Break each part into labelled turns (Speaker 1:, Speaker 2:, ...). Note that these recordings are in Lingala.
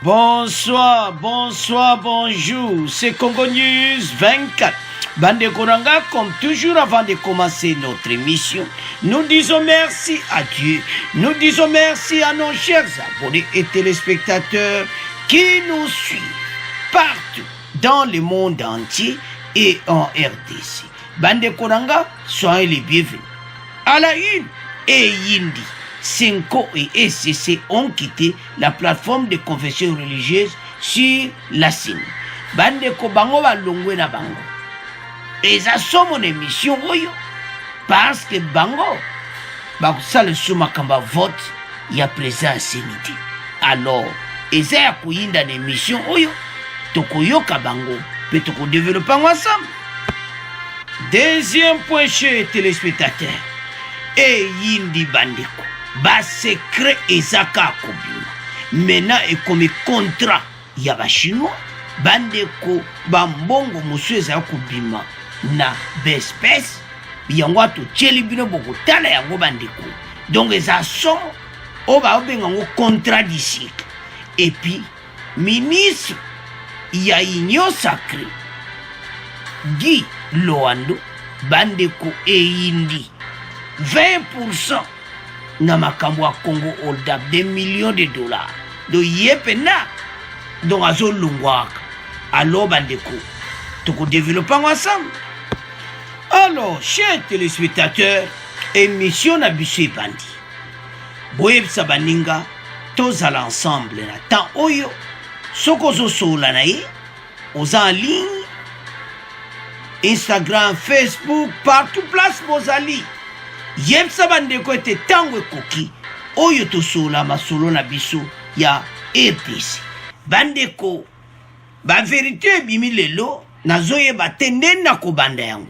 Speaker 1: Bonsoir, bonsoir, bonjour. C'est Congo News 24. Bande Koranga, comme toujours avant de commencer notre émission, nous disons merci à Dieu. Nous disons merci à nos chers abonnés et téléspectateurs qui nous suivent partout dans le monde entier et en RDC. Bande Koranga, soyez les bienvenus. À la une, et Yindi, Senko et SCC ont quitté la plateforme de confession religieuse sur la Sine. Bande Kobango va longwe na bango. Et ça sont mon émission oyo parce que bango ba ça le suma kamba vote il y a présent ce midi. Alors et ça ya kuyinda émission oyo tokoyoka bango pe toko développer ensemble. Deuxième point chez téléspectateurs. Et yindi bandeko ba secret ezaka kobima. Maintenant et comme contrat ya ba chinois bandeko ba mbongo monsieur ezaka kobima na bespèce yango to tcheli bino boko tala yango bandeko. Donc eza son o ba obenga ngo contrat du cycle. Et puis ministre ya union sacrée Guy Loando bandeko e yindi 20% na makambo à Congo hold-up $2 millions. Do yepena donc azo lungwaka. Alors bandeko toko développer ensemble. Alors, chers téléspectateurs, émission na biso bandi. Boyeb sabaninga, tous à l'ensemble na temps oyo, sokozo sola na ye, aux en ligne, Instagram, Facebook, partout place bozali. Yeb sabandeko ete tango koki, oyo to sola masolo na biso ya RDC. Bandeko, ba vérité bimi lelo, nazoye ba tende na ko banda yango.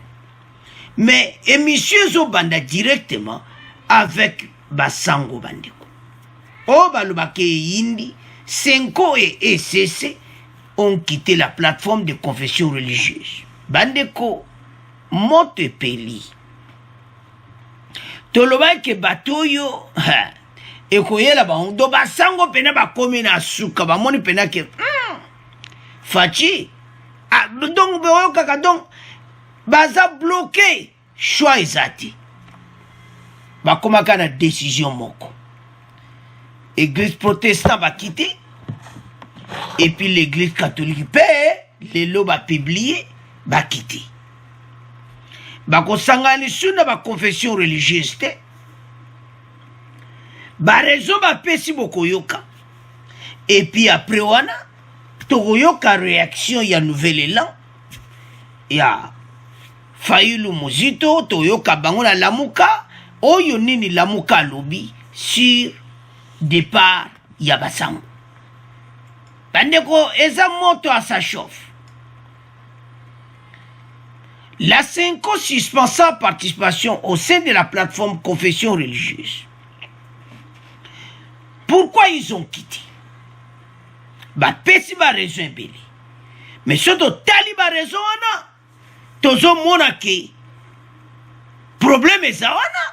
Speaker 1: Mais émission zo banda directement avec Basango Bandeko. O balubake yindi, Senko et SCC ont quitté la plateforme de confession religieuse. Bandeko, mote peli. Toloba ke batoyo, e koyela ba ondo Basango pena ba komi na suka ba moni pena ke fachi. Ah, donc beoyo kaka donc baza bloqué choix ezati bakomaka na décision moko église protestant va quitter et puis l'église catholique les lots va publier va quitter bakosangani suna ba confession religieuse te ba raison ba pesi bokoyoka et puis après wana tokoyoka réaction ya nouvel élan ya Fayulu Muzito, Toyoka Bangola Lamuka, Oyo Nini Lamuka Lobi, sur départ Yabasango. Bandeko, eza moto à sa chauffe. La Senko suspend sa participation au sein de la plateforme confession religieuse. Pourquoi ils ont quitté? Ba pesi ba raison belé. Mais surtout tali ba raison ana. Tozo monake problème ezawana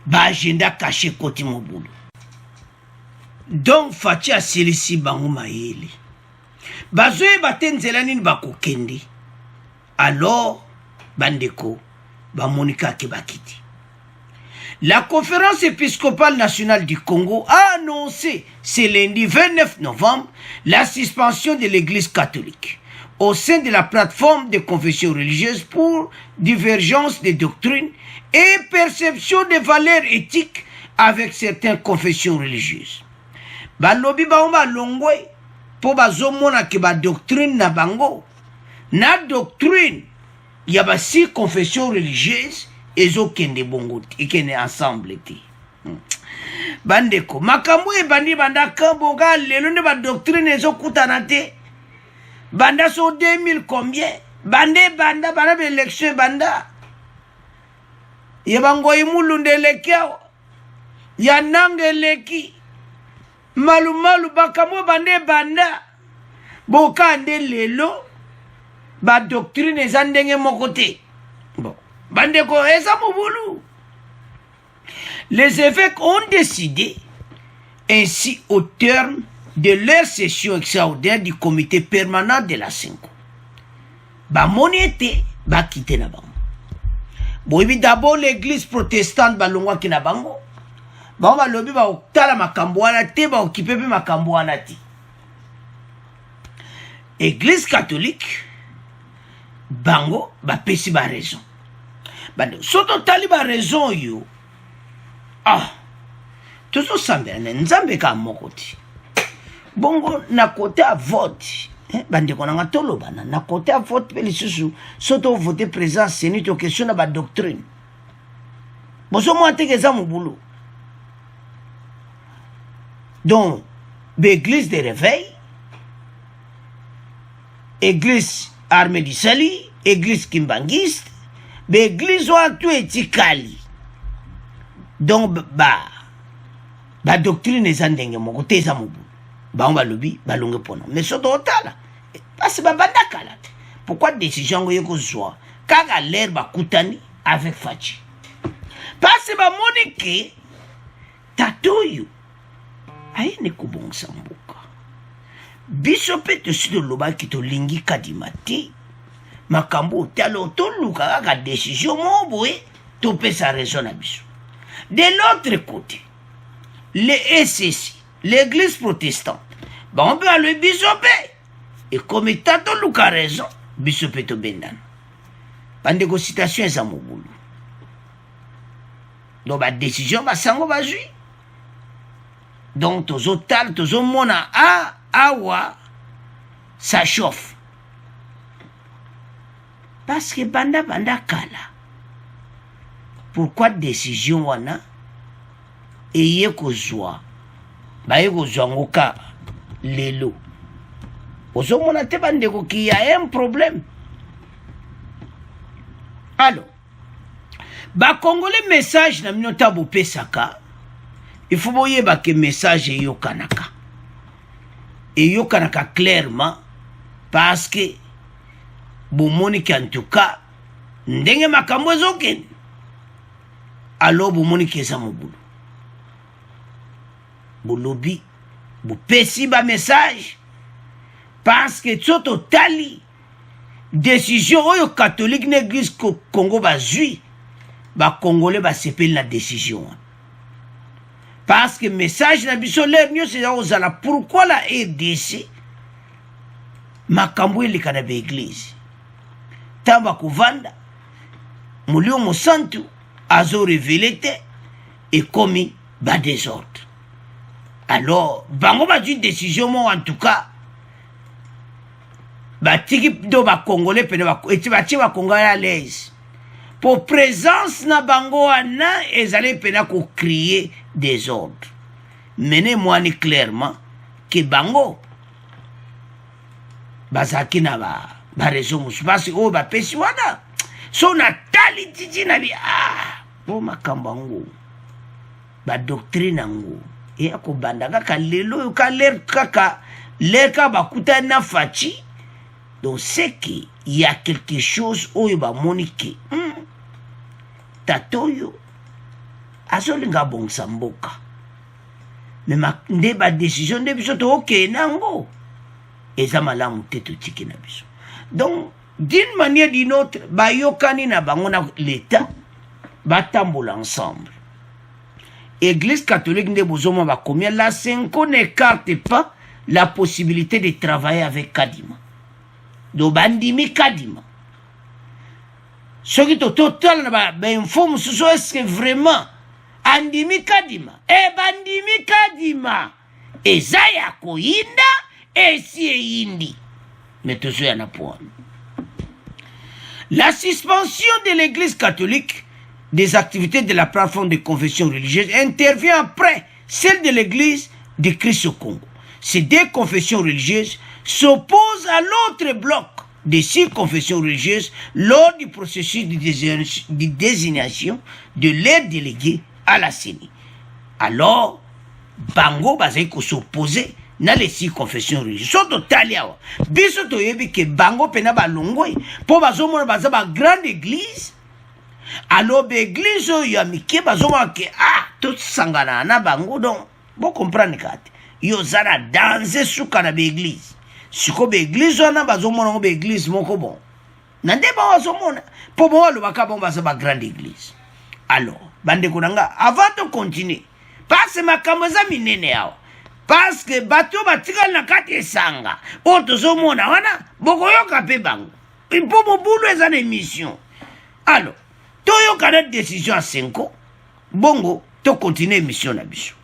Speaker 1: ba agenda caché côté mobulu. Donc fachi asilisi bango mayele. Bazoye batenzela nini bakokende. Alors bandeko ba monika ke bakiti. La conférence épiscopale nationale du Congo a annoncé ce lundi 29 novembre la suspension de l'église catholique au sein de la plateforme de confession religieuse pour divergence des doctrines et perception des valeurs éthiques avec certaines confessions religieuses. Balobi baomba longwe po bazomona ke ba doctrine na bango na doctrine ya ba si confession religieuse ezo kende bongo ikene ensemble ti. Bandeko makambo e bandi banda kambonga lelo ne ba doctrine ezo kutana te. Banda so 2000 combien? Banda l'élection banda. Yebango imulunde lekeo. Yanange leki. Malu bakamo banda. Boka ande lelo. Ba doctrine zandenge mokote. Bon. Bande ko eza mobulu. Les évêques ont décidé ainsi au terme de leur session extraordinaire du comité permanent de la Senko. Bamoni ete bakite na bango. Boyebi d'abord l'église protestante balongwa ki na bango. Bango balobi ba okutala makambo wana te ba okipe pe makambo wana te. Église catholique bango ba pesi ba raison. Bande soto tali ba raison yo. Tozo sambela nzambe ka mokoti. Bongo na côté à vote. Bande konanga tolobana na côté à vote pe lisusu soto voter présent c'est une question na ba doctrine. Boso mo anteke mu boulot. Donc l'église de réveil, église armée du Sali, église kimbangiste, l'église wa tout etikali. Donc ba doctrine ezandenge moko teza mu boulot. On va lobby, balonge pono. Mais ce total, parce que babanda kalate. Pourquoi décision ngo yeko zwa? Kaga l'air ba kutani avec Fachi. Parce que ba monike tatoyo. Aye ne kubong sambuka. Bisope to sido loba ki to lingi kadimati. Makambo talo to luka kaga décision mo boye to pe sa raison na biso. De l'autre côté, les SSI, l'église protestante, on peut aller bisoper. Et comme étant tout le raison, bisoper to bendan. Pas de négociation à mon boulot. Donc, la décision va s'en va jouer. Donc, tous autres tal, tous autres mona, awa, ça chauffe. Parce que banda kala. Pourquoi décision wana? Et yé kozwa. Ba yé kozwa ngoka lelo. Ozo mona te bandeko qui y a un problème. Alors, ba congolais message na minota bo pesaka. Il faut boye ba ke message yo kanaka. Et yo kanaka clairement parce que bon monique en tout cas ndenge makambo zoken. Alors bon monique za mo boulot. Bolobi bo pesi ba message parce que tout tali décision oyo catholique l'église Congo ba zui ba congolais ba sepel la décision parce que message na biso l'air nyo c'est ozala pourquoi la RDC makambo ile kana be église tamba kuvanda mulio mosantu azo révélé et commis ba désordre. Alors, bango ba une décision moi en tout cas ba tiki do ba congolais pene ba eti ba congolais à l'aise. Pour présence na bango ana ezale pena ko crier désordre. Menez-moi ni clairement que bango bazaki na ba raison parce que oh ba pesi wana so na tali titi na bi bo makambango ba doctrine ngo et ako bandaka ka lelo ka l'air kaka l'air ka bakuta na fachi. Donc c'est qu'il y a quelque chose où il va moniquer. Tatoyo azolinga bon samboka. Mais ma ndeba décision de biso to ok nango. Eza malamu teto tiki na biso. Donc d'une manière ou d'une autre, ba yokani na bango na l'état ba tambola ensemble. Église catholique de bozoma ba combien la Senko n'écarte pas la possibilité de travailler avec Kadima. Do bandimi Kadima. Ce qui est total na ba informe sur est-ce que vraiment andimi Kadima bandimi Kadima ezaya koinda esi indi mais tout ça na point. La suspension de l'église catholique des activités de la plateforme de confession religieuse intervient après celle de l'église de Christ au Congo. Ces deux confessions religieuses s'opposent à l'autre bloc de 6 confessions religieuses lors du processus de désignation de leurs délégués à la CENI. Alors, Bango Bazeko s'opposait dans les 6 confessions religieuses. Soto taliawa. Biso to yebi ke Bango pena balongwe. Po bazomona bazaba grande église. Alors, l'église yamike bazomona ke tout sangana na Bango donc. Bon comprendre kate. yo zana danse suka na beglise siko beglise wana bazomona ngo beglise moko bon na nde bazomona po bo balobaka bon baza ba grande église. Alors bandeko nanga avant de continuer parce que makambo eza minene yawa parce que bato batikali na kati esanga oyo tozomona wana bokoyoka mpe bango mpo mobulu eza na émission. Alors toyoka na décision ya Senko bongo tokontinue émission na biso.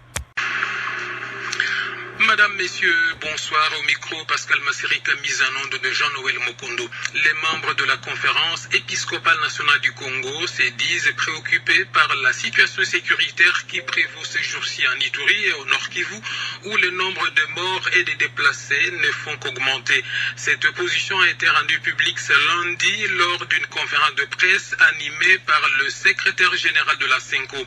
Speaker 2: Madame, Messieurs, bonsoir. Au micro, Pascal Massirika, mise en onde de Jean-Noël Mokondo. Les membres de la conférence épiscopale nationale du Congo se disent préoccupés par la situation sécuritaire qui prévaut ces jours-ci en Ituri et au Nord Kivu, où le nombre de morts et de déplacés ne font qu'augmenter. Cette position a été rendue publique ce lundi lors d'une conférence de presse animée par le secrétaire général de la Senko.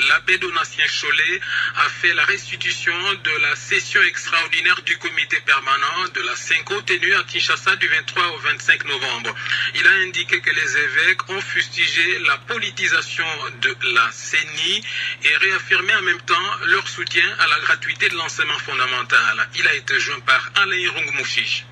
Speaker 2: L'abbé Donatien Cholet a fait la restitution de la session extraordinaire du comité permanent de la Senko tenue à Kinshasa du 23 au 25 novembre. Il a indiqué que les évêques ont fustigé la politisation de la CENI et réaffirmé en même temps leur soutien à la gratuité de l'enseignement fondamental. Il a été joint par Alain Rungmouchiche.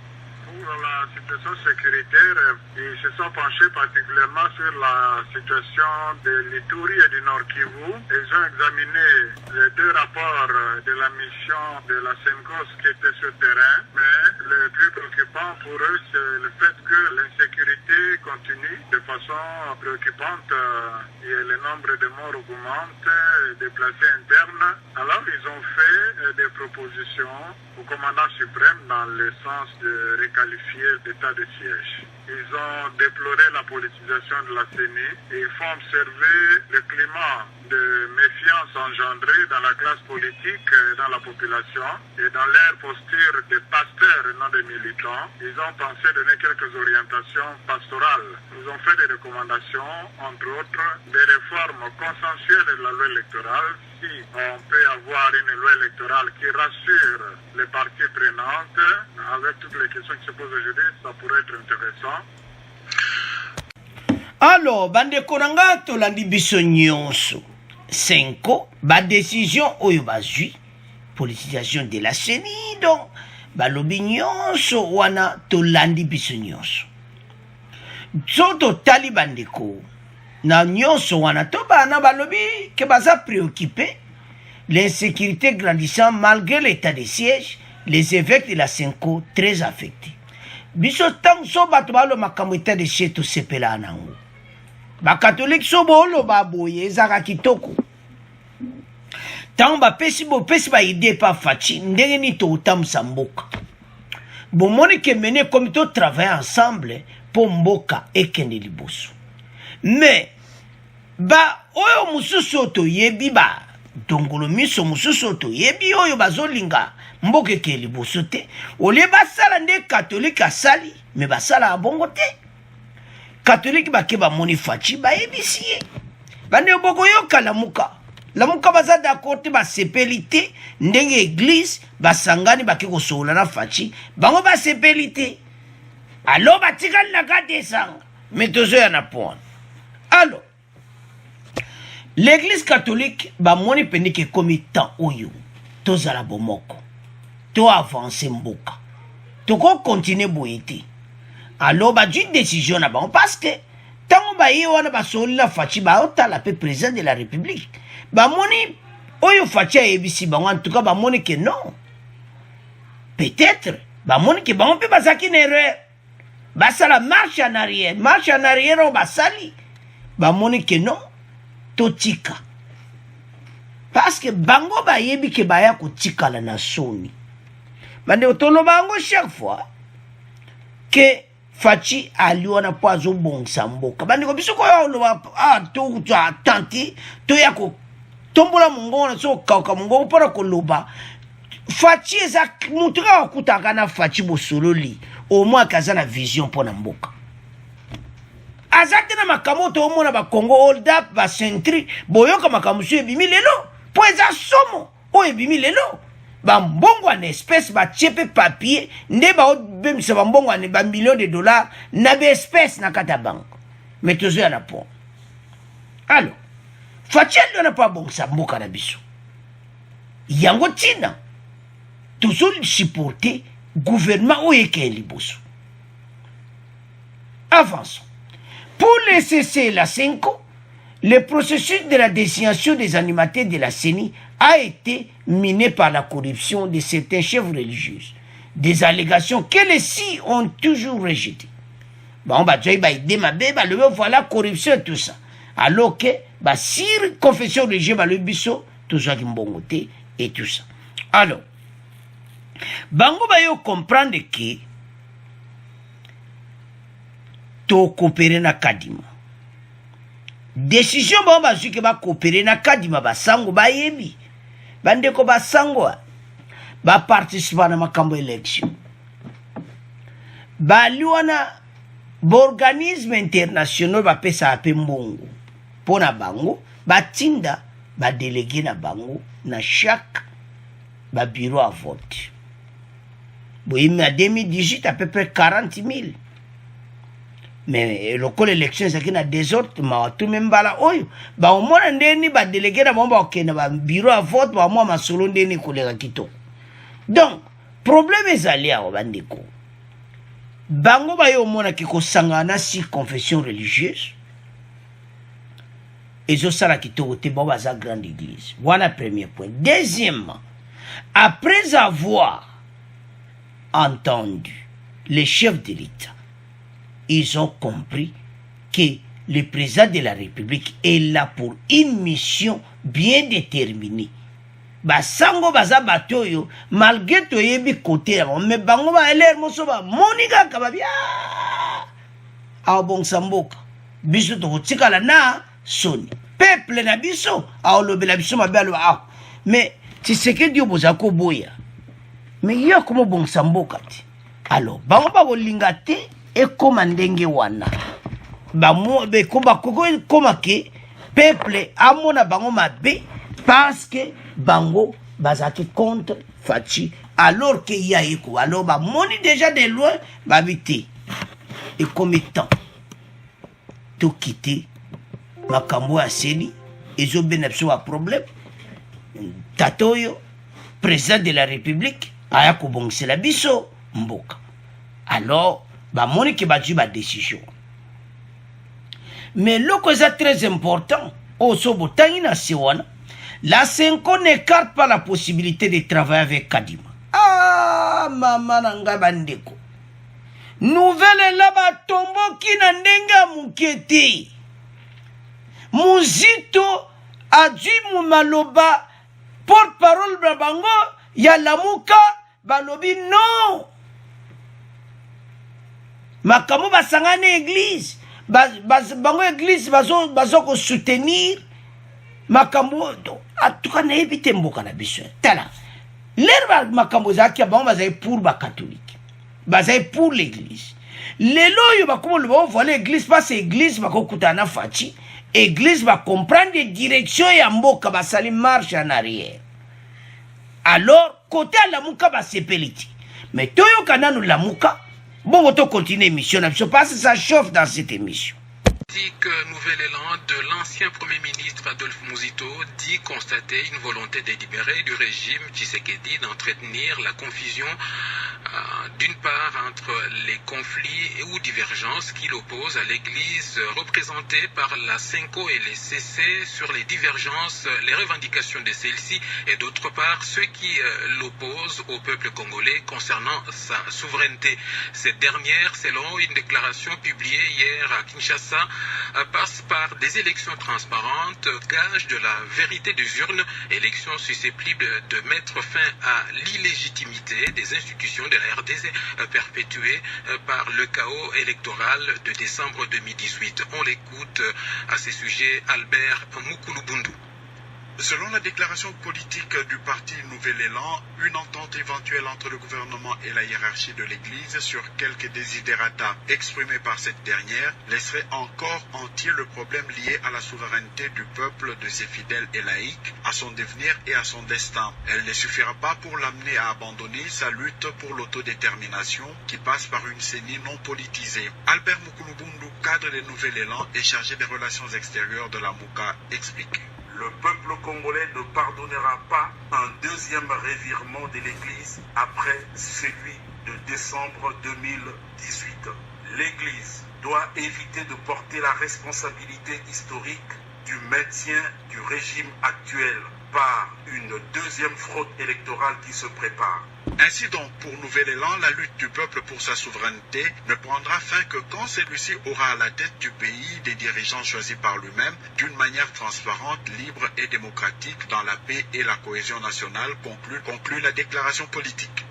Speaker 3: Pour la situation sécuritaire, ils se sont penchés particulièrement sur la situation de l'Ituri et du Nord Kivu. Ils ont examiné les deux rapports de la mission de la SENCOS qui était sur le terrain, mais le plus préoccupant pour eux, c'est le fait que l'insécurité continue de façon préoccupante et le nombre de morts augmente, déplacés internes. Alors ils ont fait des propositions au commandant suprême dans le sens de requalifier l'état de siège. Ils ont déploré la politisation de la CENI et ils font observer le climat de méfiance engendré dans la classe politique et dans la population et dans leur posture de pasteurs et non de militants. Ils ont pensé donner quelques orientations pastorales. Ils ont fait des recommandations, entre autres, des réformes consensuelles de la loi électorale. Si on peut avoir une loi électorale qui rassure les parties prenantes, avec toutes les questions qui se posent aujourd'hui, ça pourrait être intéressant.
Speaker 1: Alors, bandeko nanga tolandi biso nyonso Senko ba décision oyo bazwi politisation de la CENI donc balobi nyonso wana tolandi biso nyonso so totali bandeko na nyonso wana to bana balobi ke baza préoccupé l'insécurité grandissant malgré l'état de siège les évêques de la Senko très affectés biso tang so bato balo makambo état de siège to sepela nango ba catholique so bolo ba boye ezaka kitoko tant ba pesi ba idée pa faci ndenge ni to utamsa mboka bomoni ke mene comme to travailler ensemble pour mboka ekende liboso mais ba oyo mususu to yebi ba dongolo miso mususu to yebi oyo bazolinga mboka ke liboso te ole basala nde catholique asali mais basala bongo te catholique bakeba moni faci ba ebisi bande boko yoka lamuka baza d'accord te basepeli te ndenge église basangani bake kosola na faci bango basepeli te alo batikali na kati esanga mais tozoya na point. Alors l'église catholique bamoni pende ke komi temps oyo tozala bomoko to avancer mboka toko continuer boye te alors bazwi décision na bango parce que tango baye wana basoli la faci baotala pe président de la république bamoni oyo faci ayebisi bango en tout cas bamoni ke non peut-être bamoni ke bango mpe bazaki na erreur basala marche en arrière oyo basali bamoni ke non totika parce que bango bayebi ke baya kotikala na soni bande otoloba yango chaque fois ke faci aliona po azobongisa mboka bandeko biso koyo oloba to tanti toya kotombola mongongo na so okauka mongongo mpona koloba faci eza mutu kaka okutaka na faci bosololi omoi akaza na vision mpona mboka aza te na makambo toomona bakongo hold up bacentri boyoka makambo so ebimi lelo po eza somo oyo ebimi lelo bambongo wana espèce batie mpe papier nde baobemisa bambongo wana bamillion de dollars na baespèce na kati ya banke mais tozoya na pont. Alors faci ali wana mpo abongisa mboka na biso yango ntina toujours supporter gouvernement ou liboso. Avançons. Pour les CC la 5 ans, le processus de la désignation des animateurs de la CENI a été miné par la corruption de certains chefs religieux. Des allégations que les si ont toujours rejetées. Bon, voilà corruption et tout ça. Alors que, si confession religieuse, le biso, tout ça qui mbongote et tout ça. Alors, bango bayo comprendre que to coopérer na kadima. Décision bango bazuki ba coopérer na kadima basango bayebi. Bandeko basango ba participer na makambo élection. Baliwana organisme international ba pesa ape mbongo. Pona bango batinda ba délégué na bango na chaque ba bureau à vote. Bon, en 2018 à peu près 40 000. Mais local élection c'est qu'il y a des autres mais tout même bala oyo ba au moins ndeni ba délégué na bomba okena ba bureau à vote ba moi masolo ndeni kolega kito. Donc problème ezali a bandeko. Bango ba yo mona ki ko sangana si confession religieuse. Ezo sala kito te ba za grande église. Voilà premier point. Deuxièmement, après avoir entendu les chefs de l'État, ils ont compris que le président de la République est là pour une mission bien déterminée. Basango baza batoyo malgré to yebi côté mais bango ba eler moso ba monika kababia a bon samboka biso to tikala na soni peuple na biso a lobela biso mabalo a mais tu sais que Dieu bozako boya mais il y a comme bon samboka ti alors bango ba kolingate et comme ndenge wana ba mo be komba koma ke peuple amona bango mabe parce que bango bazaki contre Fachi alors que y a eko alors ba moni déjà de loin ba vite et comme temps tout quitter makambo a seli ezo benepso a problème tatoyo président de la République aya ko bongsela biso mboka alors ba moni ke ba ju ba décision mais le cause très important au sobo tangina siwana. La Senko n'écarte pas la possibilité de travailler avec Kadima. Ah, maman nanga bandeko. Nouvelle là-bas tombo ki na ndenga mukete. Muzito a dit mumaloba porte-parole babango ya lamuka balobi non. Makamu basangane église. Bango église bazo ko soutenir makambo en tout cas n'évitez mboka na biso tala l'herbe makambo zaki ba bazay pour ba catholique bazay pour l'église lelo yo bakomo le ba voler l'église parce église bakokuta na Fachi église va comprendre des directions ya mboka basali marche en arrière alors côté la muka ba sepeliti mais toyo kananu la muka bon to continuer mission na biso parce que ça chauffe dans cette émission.
Speaker 2: Nouvel élan de l'ancien Premier ministre Adolphe Muzito dit constater une volonté délibérée du régime Tshisekedi d'entretenir la confusion d'une part entre les conflits ou divergences qui l'opposent à l'Église représentée par la Senko et les CC sur les divergences, les revendications de celle-ci et d'autre part ceux qui l'opposent au peuple congolais concernant sa souveraineté. Cette dernière, selon une déclaration publiée hier à Kinshasa, passe par des élections transparentes, gage de la vérité des urnes, élections susceptibles de mettre fin à l'illégitimité des institutions de la RDC perpétuée par le chaos électoral de décembre 2018. On l'écoute à ce sujet, Albert Moukoulou-Bundu.
Speaker 4: Selon la déclaration politique du parti Nouvel Élan, une entente éventuelle entre le gouvernement et la hiérarchie de l'Église sur quelques desiderata exprimés par cette dernière laisserait encore entier le problème lié à la souveraineté du peuple, de ses fidèles et laïcs, à son devenir et à son destin. Elle ne suffira pas pour l'amener à abandonner sa lutte pour l'autodétermination qui passe par une CENI non politisée. Albert Moukoulou-Bundu, cadre de Nouvel Élan et chargé des relations extérieures de la MOUCA, explique. le peuple congolais ne pardonnera pas un deuxième revirement de l'Église après celui de décembre 2018. L'Église doit éviter de porter la responsabilité historique du maintien du régime actuel par une deuxième fraude électorale qui se prépare. Ainsi donc, pour Nouvel Élan, la lutte du peuple pour sa souveraineté ne prendra fin que quand celui-ci aura à la tête du pays des dirigeants choisis par lui-même d'une manière transparente, libre et démocratique dans la paix et la cohésion nationale, conclut la déclaration politique.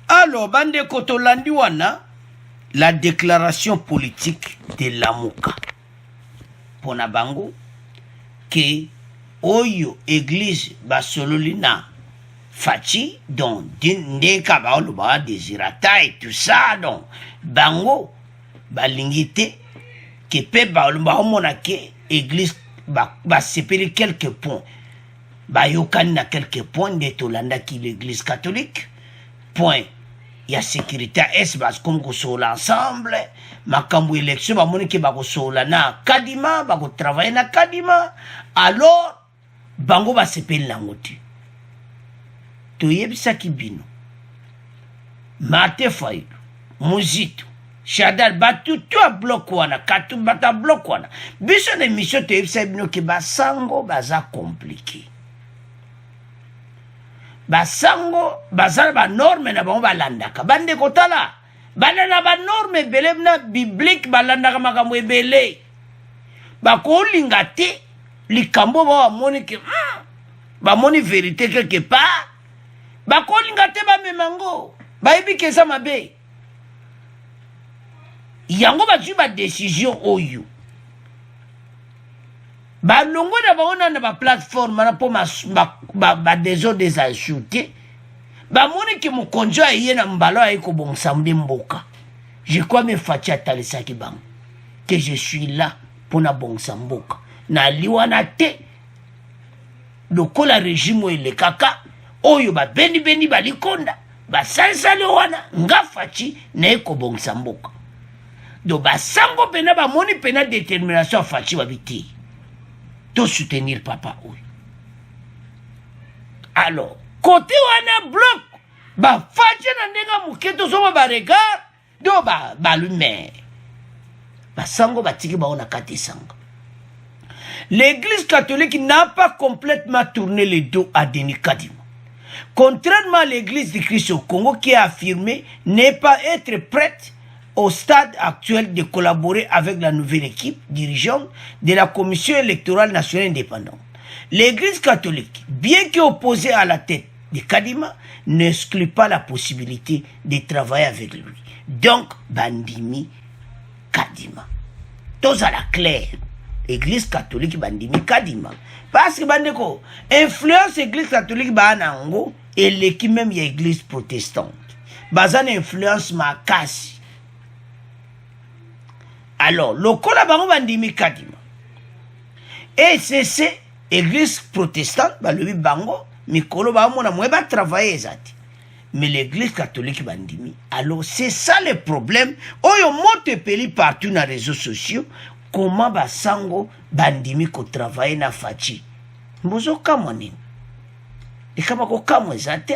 Speaker 1: Alors, Bande Kotolandiwana, la déclaration politique de Lamuka. Pona bango, que Oyo Église Basololina Fachi, donc Ndeka Baoluba, Désirata et tout ça, donc Bango, Balingite, que pe Baoluba Monake, Église Basepeli quelques points. Bayokan na quelques points de Tolanda qui l'Église catholique. Point. Il y a sécurité est parce qu'on go l'ensemble. Makambu élection, ba moniki ba go sola na Kadima, ba go travailler na Kadima. Alors, bango ba sepeli langoti. To yebisa kibino. Mate Fayulu, Muzito, Shadal batu tu a bloc wana, katu bata bloc wana. Biso na mission to yebisa bino ki basango baza compliqué. Basango bazala ba norme na bango balandaka bande kotala banana ba norme belebna biblique balandaka makambo ebele bakolinga te likambo ba moni ke ba moni vérité quelque part bakolinga te ba memango bayibi ke sa mabe yango bazwi ba décision oyo balongo na baona na ba plateforme na po ba désordre des ajoutés ba moni ki mokonjo aye na mbalo aye ko bonsamde mboka je crois me fatia talisa ki bang que je suis là pour na bonsamboka na liwana te lokola régime ele kaka oyo ba beni balikonda ba sansale wana nga fachi na ko bonsamboka do ba sango pena ba moni pena détermination fachi babiti to soutenir papa oui. Alors, côté wana bloc, ba fache na ndenga muketo soma ba regard, do ba lumière. Ba sango ba tiki ba ona kati sango. L'église catholique n'a pas complètement tourné le dos à Denis Kadima. Contrairement à l'église du Christ au Congo qui a affirmé ne pas être prête au stade actuel de collaborer avec la nouvelle équipe dirigeante de la Commission électorale nationale indépendante. L'Église catholique, bien qu'opposée à la tête de Kadima, n'exclut pas la possibilité de travailler avec lui. Donc, Bandimi Kadima. Tous à la claire. L'Église catholique Bandimi Kadima. Parce que Bandeko, influence l'Église catholique Banango et l'équipe même y a l'Église protestante. Bazan influence Makasi. Alors, le collaborateur Bandimi Kadima. Et c'est l'église protestante, le bango, mikolo ba mona mweba travailler zati. Mais l'église catholique Bandimi. Alors, c'est ça le problème. Oyo monte peli partout dans les réseaux sociaux. Comment basango Bandimi ko travailler na fachi. Mbozo kamoni. Et kama ko kamo zati.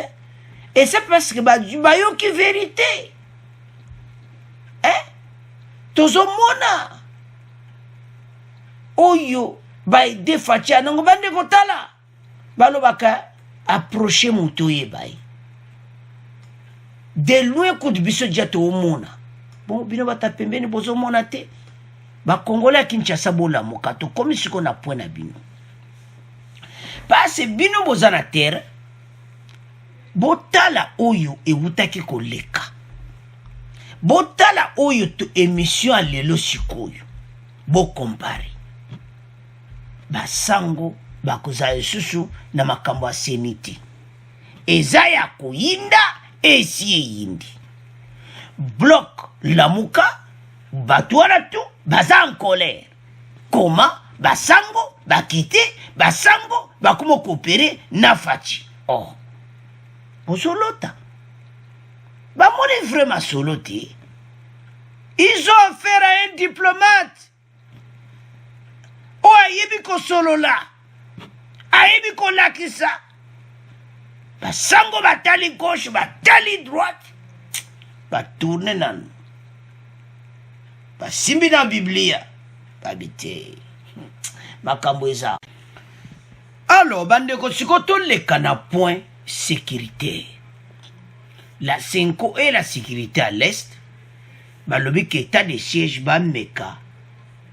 Speaker 1: Et c'est parce que bayo qui vérité. Hein? Tozo mona oyo bay de facha nango bande kotala balo baka approcher mutoye bay de loin ko biso jato mona bon bino bata pembeni bozo mona te ba kongola Kinshasa bola mokato comme siko na point na bino parce bino bozana terre botala oyo ewutaki koleka botala oyo to émission à lelo sikoyo bo compare basango bakoza esusu na makambo ya seniti eza ya koyinda esi eyindi bloc Lamuka bato wana tu baza en colère comment basango bakite basango bakoma coopérer na fachi oh bosolota bamoni vraiment soloté. Ils ont affaire à un diplomate. Oh, ayebi ko solo là. bayebi kolakisa basango batali gauche batali droite batourne nanu basimbi na biblia babite makambo eza. Alors bandeko siko toleka na point sécuritaire. La Senko et la sécurité à l'est balobi ke état de siège bameka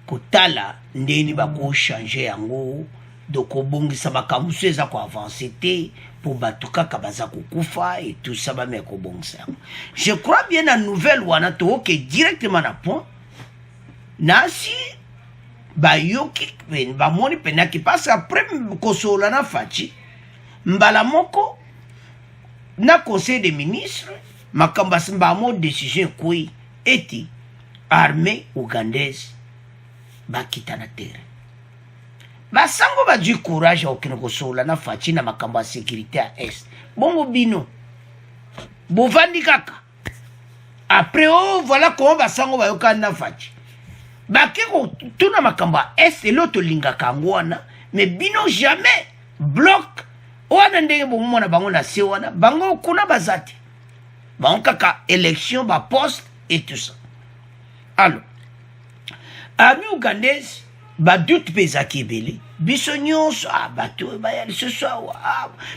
Speaker 1: kotala ndeni bako changer yango doko bongisa makambo so eza ko avancer te pour bato kaka baza kokufa et tout ça bameka kobongisa. Je crois bien na nouvelle wana to ke directement na point nasi bayoki bamoni penaki parce après kosola na fachi mbala moko na conseil des ministres makamba simba mo décision kui eti armée ougandaise bakita na terre basango ba du courage okino kosola na fachi na makamba sécurité à est bongo bino bovandi kaka après oh voilà comment basango bayoka na fachi bakeko tuna makamba est et l'autre linga kangwana mais bino jamais bloc wana ndenge bomona bango na se wana bango kuna bazati bango kaka élection ba poste et tout ça. Alors ami ougandaise ba doute pezaki belé biso nyonso bato bayali ce soir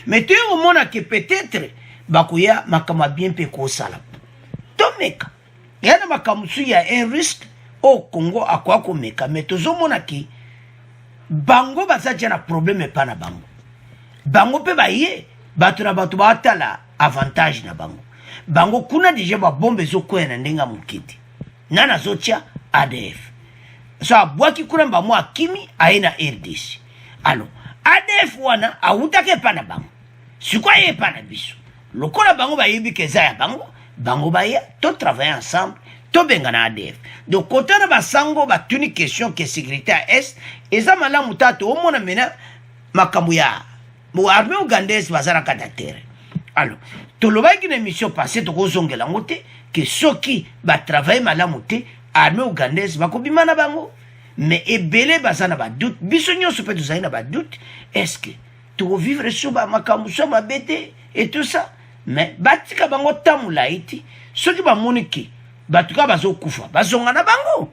Speaker 1: mais tu au mona que peut-être bakuya makama bien pe ko sala tomeka yana makamu su ya un risque au Congo akwa ko meka mais tozomona ki bango bazaja na problème pa na bango bango pe baye bato na bato batala avantage na bango bango kuna déjà ba bombe zo kwena ndenga mukiti nana zotia ADF so abwaki kuna ba mwa kimi aina RDC. Alors ADF wana awutake pa na bango sikwa ye pa na biso lokola bango bayebi keza ya bango baye to travailler ensemble to benga na ADF. Donc côté na basango ba tuni question que sécurité à est eza malamu tato o mona mena makambu ya mo armée ougandaise bazara kata terre. Alors tolobaki na mission passée to kozongela ngote que soki ba travailler malamu te armée ougandaise bakobima na bango mais ebele bazana ba doute biso nyonso pe tozali na ba doute est-ce que to vivre sur ba makambu so ba bete et tout ça mais batika bango tamula iti soki ba moniki batuka bazokufa bazonga na bango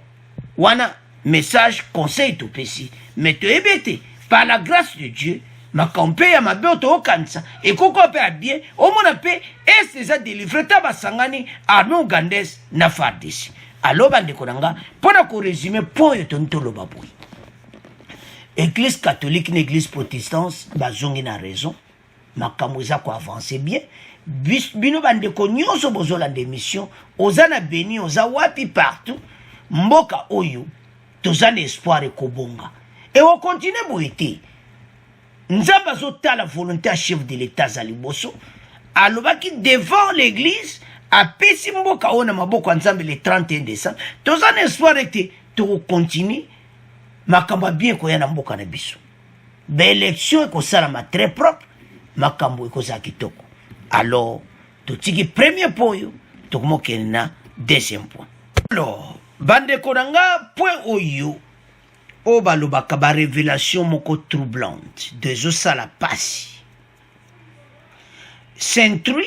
Speaker 1: wana message conseil to pesi mais to ebete par la grâce de Dieu makampe ya mabe to okanisa et koko pe a bien au mona pe est déjà délivré ta basangani armée ougandaise na FARDC. Alors bande konanga pona ko résumer point yo tontolo baboui église catholique na église protestante bazongi na raison makambo za ko avancer bien bino bande ko nyonso bozola de mission ozana beni oza wapi partout mboka oyo tozana espoir ekobonga et on continue boité nzamba zota la volonté à chef de l'état zaliboso alobaki devant l'église a pesi mboka ona maboko nzambe le 31 décembre tozana espoir ete to continue makamba bien ko yana mboka na biso ba élection ko salama très propre makambo ko za kitoko. Alors totiki premier point to komokena deuxième point. Alors bande konanga point oyo o balobaka ba révélation moko troublante de Zosala Pasi Saint-Louis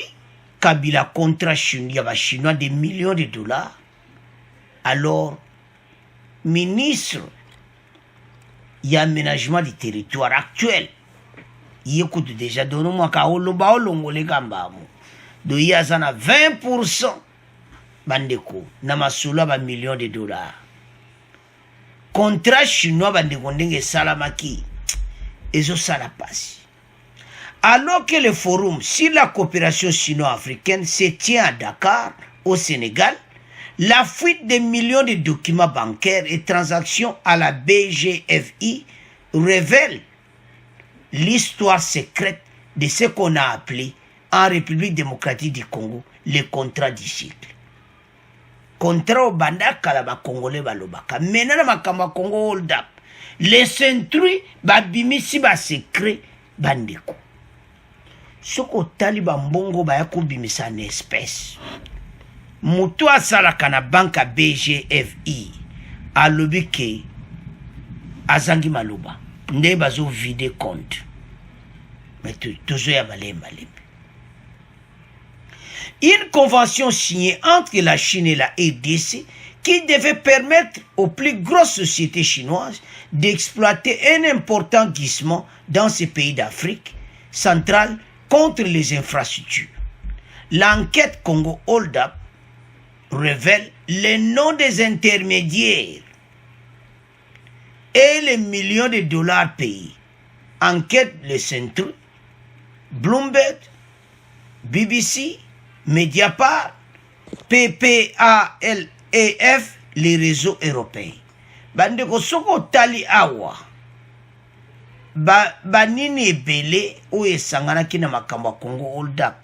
Speaker 1: Kabila contrat chinois de millions de dollars. Alors ministre y aménagement du territoire actuel yécoute déjà donne moi ka oloba olongole kambamu do yazana 20% bandeko na masolo ba millions de dollars contrat chinois bandeko ndenge salamaki ezo sala pasi. Alors que le forum sur la coopération sino-africaine se tient à Dakar, au Sénégal, la fuite de millions de documents bancaires et transactions à la BGFI révèle l'histoire secrète de ce qu'on a appelé en République démocratique du Congo le contrat du cycle. Contrat au bandaka la ba congolais balobaka. Maintenant na makamba Congo hold up. Les Saint-Louis babimisi ba secret bandeko. Soko taliba mbongo ba yakobimisa na espèce. Mutu asalaka na banka BGFI alobi ke azangi maloba nde bazo vide compte Mais toujours ya malembe. Une convention signée entre la Chine et la RDC qui devait permettre aux plus grosses sociétés chinoises d'exploiter un important gisement dans ces pays d'Afrique centrale contre les infrastructures. L'enquête Congo Hold Up révèle les noms des intermédiaires et les millions de dollars payés. Enquête Le Centre, Bloomberg, BBC, Mediapart, PPALEF, les réseaux européens. Bandeko soko tali awa. Banini ebele o esangana kina makambo Congo Hold Up.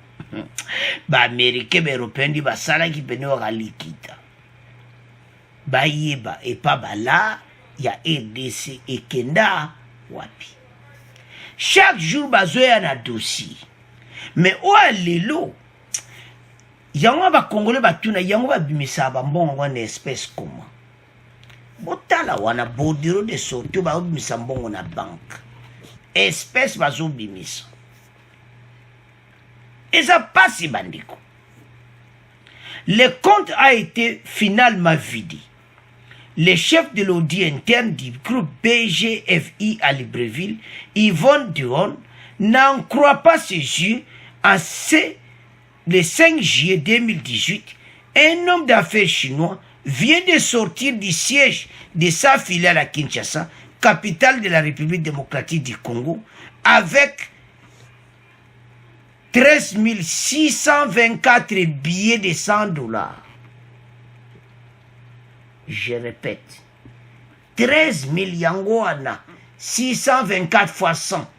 Speaker 1: Ba Américain ba Européen di basala ki pene wa likita. Ba yeba et pas bala ya RDC et kenda wapi. Chaque jour bazoya na dossier. Mais oa lelo yango ba Congolais batuna yango ba bimisa ba mbongo wana espèce comment. Botala wana bordiro de sortie ba bimisa mbongo na banque. Espèce bazo bimisa. Et ça passe, bandiko. Le compte a été finalement vidé. Le chef de l'audit interne du groupe BGFI à Libreville, Yvonne Duon, n'en croit pas ses yeux. Le 5 juillet 2018, un homme d'affaires chinois vient de sortir du siège de sa filiale à Kinshasa, capitale de la République démocratique du Congo, avec 13 624 billets de $100. Je répète, 13 000 yangoana, 624 fois 100.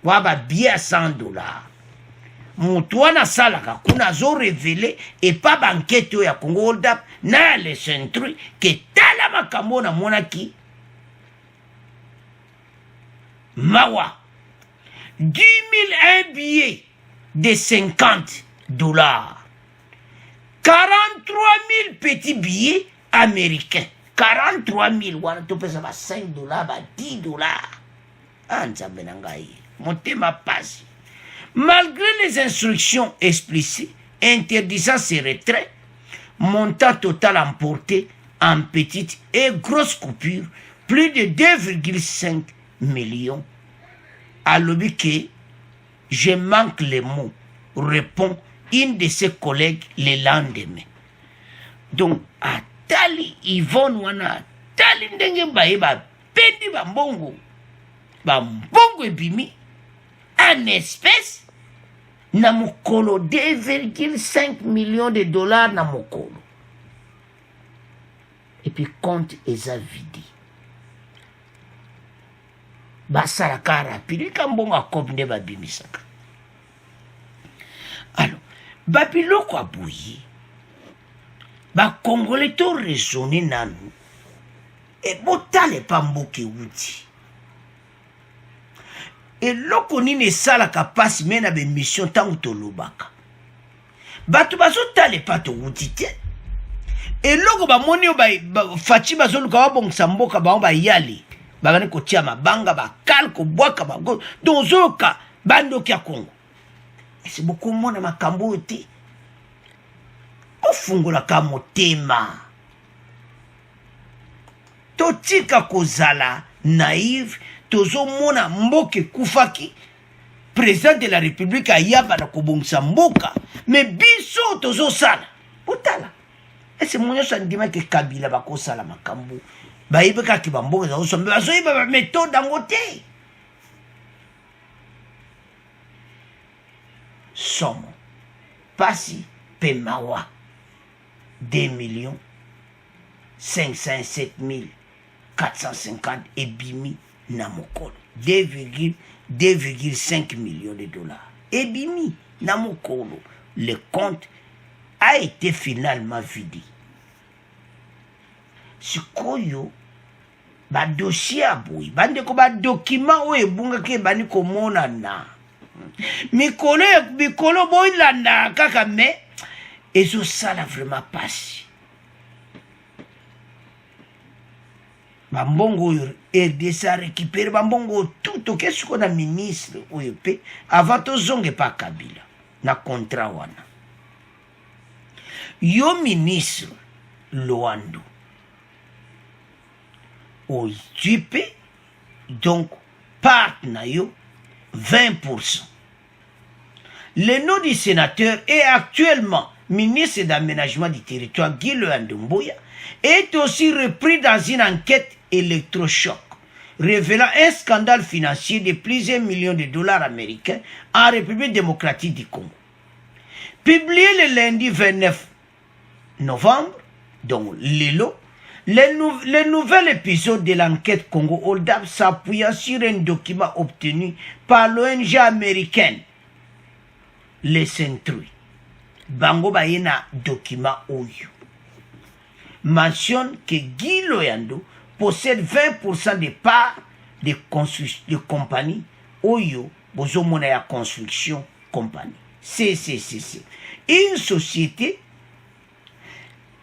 Speaker 1: Waba billet à $100. Moutouana salaka, kuna zo révélé, et pas banquette ya Congo Hold Up, na le centre, que tala makambo na monaki. Mawa, 10 001 billets de $50. 43 000 petits billets américains. 43 000, wana to pesa ba $5, ba $10. Anzambe nangai, motema passe. Malgré les instructions explicites interdisant ces retraits, montant total emporté en petites et grosses coupures, plus de 2,5 millions. À l'objet, je manque les mots, répond une de ses collègues le lendemain. Donc, à Tali Yvonne wana, Tali ndenge bae ba pendi ba mbongo ebimi, en espèce, na mokolo 2,5 millions de $, na mokolo. Et puis, compte eza vidi. Basalaka rapide, kambongo akob nde babimisaka. Alors, babiloko abouyi, Congolais to raisonné nanu, et botale pa mboke wuti. Et loko nini salaka pasi mena be mission tangu to lobaka. Batu bazo tale pa to wuti te. Et loko ba moni fachi bazo luka wabongisa mboka ba yali. Bagane kotia mabanga ba kalko bwaka ba go. Donc zoka bando kia Congo. Et c'est beaucoup mona makambo te. Ofungola ka motema. Totika kozala naïve. Tozo mona mboke kufaki président de la République ayaba na kobongisa mboka mais biso tozo sala otala ese monyo sandima ke Kabila bako sala makambo bayibe ka ki bamboka za osombe bazo yiba ba méthode angote somo pasi pemawa 2 507 450 ebimi na mokolo 2,5 millions de $. Ebimi na mokolo, le compte a été finalement vidé. Sikoyo ba dossier aboui, bandeko ba document o ebunga ke bani komona na. Mikolo boy landa kaka me ezo sala vraiment passe. bambongo oyo RDC a récupéré bambongo tout qu'est-ce qu'on a ministre oyo pe avant tozonge pa Kabila na contrat wana yo ministre Loando oyo tu pe donc part na yo 20%. Le nom du sénateur est actuellement ministre d'aménagement du territoire Guy Loando Mbuya est aussi repris dans une enquête électrochoc révélant un scandale financier de plusieurs millions de dollars américains en République démocratique du Congo. Publié le lundi 29 novembre, donc le nouvel épisode de l'enquête Congo Hold-up s'appuyant sur un document obtenu par l'ONG américaine Les Century. Bango Bayena document Oyo mentionne que Guy Loando possède 20% des parts de compagnie Oyo Bozomona Construction Compagnie. C'est une société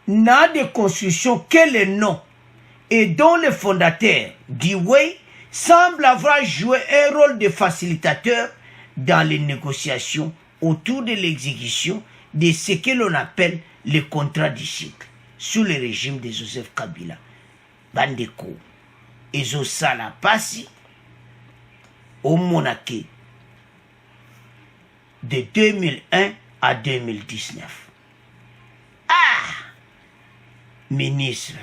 Speaker 1: n'a de construction que le nom et dont le fondateur, Dewey, semble avoir joué un rôle de facilitateur dans les négociations autour de l'exécution de ce que l'on appelle le contrat du siècle sous le régime de Joseph Kabila. Bandeko, Ezo Sala Passi, au Monaké, de 2001 à 2019. Ministre,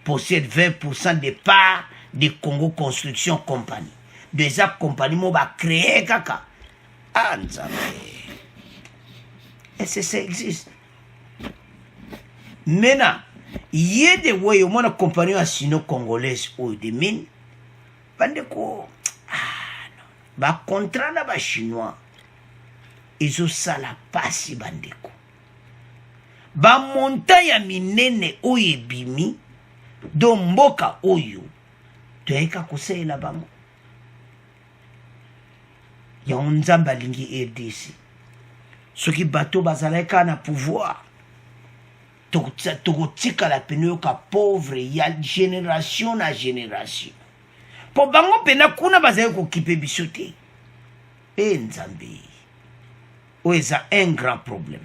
Speaker 1: possède 20% des parts de Congo Construction Compagnie. Déjà, compagnie va créer kaka. Ah, et ça existe. Maintenant, il y a des way au moins compagnie sino-congolaise ou des mines. Bandeko, non. Ba contrat na ba chinois. Ils ont ça la passe bandeko. Ba montagne ya minene oyo ebimi do mboka oyo toyeka kosalela bango ya nzambe alingi RDC soki bato bazalaka na pouvoir tokotikala pene yoka pauvre ya génération na génération po bango pena kuna bazali kokipe biso te nzambe oyo eza un grand problème.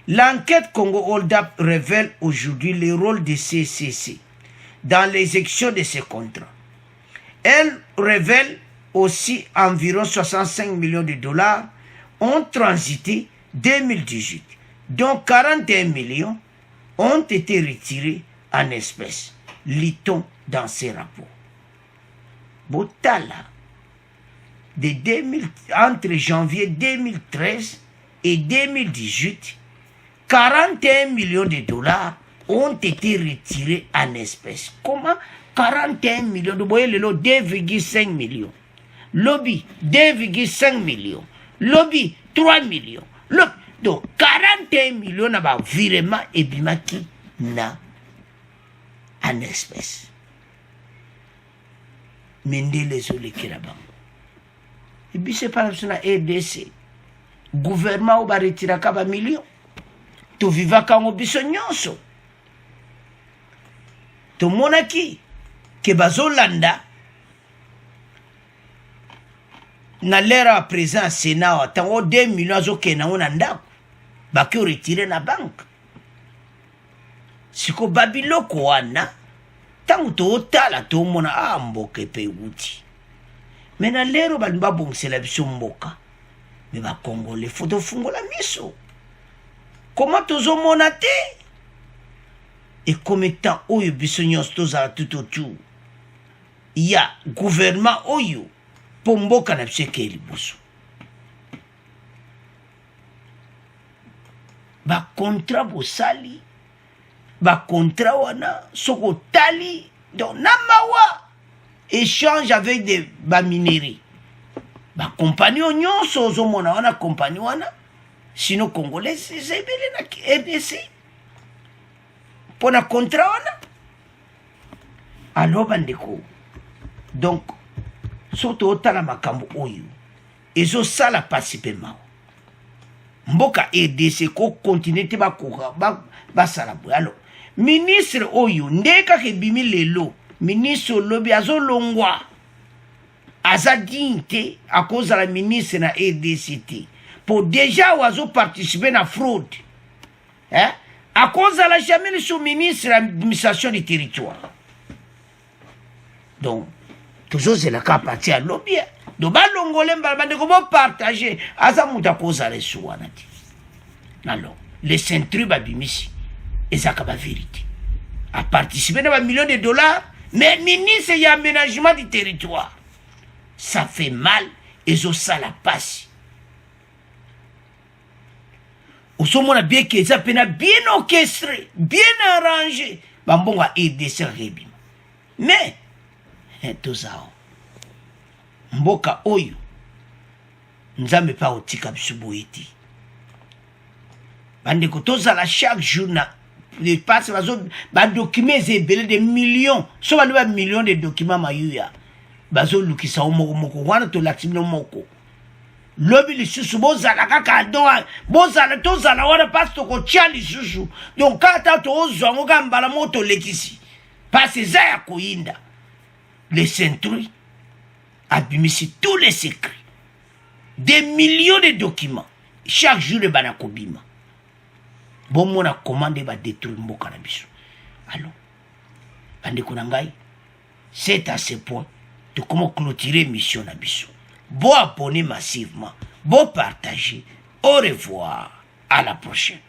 Speaker 1: L'enquête Congo Hold-up révèle aujourd'hui le rôle de CCC dans l'exécution de ces contrats. Elle révèle aussi environ 65 millions de dollars ont transité 2018, dont 41 millions ont été retirés en espèces, lit-on dans ces rapports. Botala, entre janvier 2013 et 2018, 41 millions de dollars ont été retirés en espèces. Comment 41 millions de dollars? 2,5 millions. Lobby, 2,5 millions. Lobby, 3 millions. Donc, 41 millions n'a pas virement et bimaki na en espèces. Mende les olé qui là-bas. Et puis c'est pas la RDC. Gouvernement va retirer 4 millions. To vivaka ngo biso nyonso to monaki ke bazolanda na lera présent Sénat tango 2 millions azokena ona ndako baki retire na banque siko babiloko wana tango to otala to mona mboka pe uti mena lero balimba bongsela biso mboka me ba Congolais foto fungola miso. Comment tozo monate? Et comme étant oyo bisonyos toza tout autour. Il y a gouvernement oyo pombo kanapse ke liboso. Ba contrat bosali, ba contrat wana soko tali donc namawa échange avec des ba mineries. Ba compagnie nyonso zo mona wana compagnie wana sinon congolais c'est belé na RDC pour na contrat wana alors bandeko donc surtout otala makambo oyo ezo sala participement mboka RDC ko continuer te ba sala bo alors ministre oyo ndeka ke bimi lelo ministre lobi azolongwa aza dignité à cause de la ministre na RDCT pour déjà oiseau participer à la fraude hein? À cause de la jamais sous ministre de l'administration du territoire donc toujours c'est le cas parti à lobby donc balongole mbala de comment partager aza muta cause à l'esouana alors les centres babimisi et ça la vérité à participer dans un million de dollars mais ministre y aménagement du territoire ça fait mal et ça la passe au sommet on a bien que ça bien orchestré bien arrangé bon à aider ça mais tout ça mboka oyo nzambe pa otika bisubuiti bande ko tozala chaque jour na les passe ba documents ebele de millions so ba millions de documents mayuya bazo lukisa moko wana to latimino moko lobi lisusu bozala kaka doa bozala tozala wana passe to ko tia lisusu donc kata to ozongo kambala moto lekisi passe za ya koinda les centuries abimisi tous les secrets des millions de documents chaque jour le banakobima bon mona commande va détruire mboka na biso alors bande kunangai c'est à ce point de comment clôturer mission na biso bon abonner massivement bon partager au revoir à la prochaine.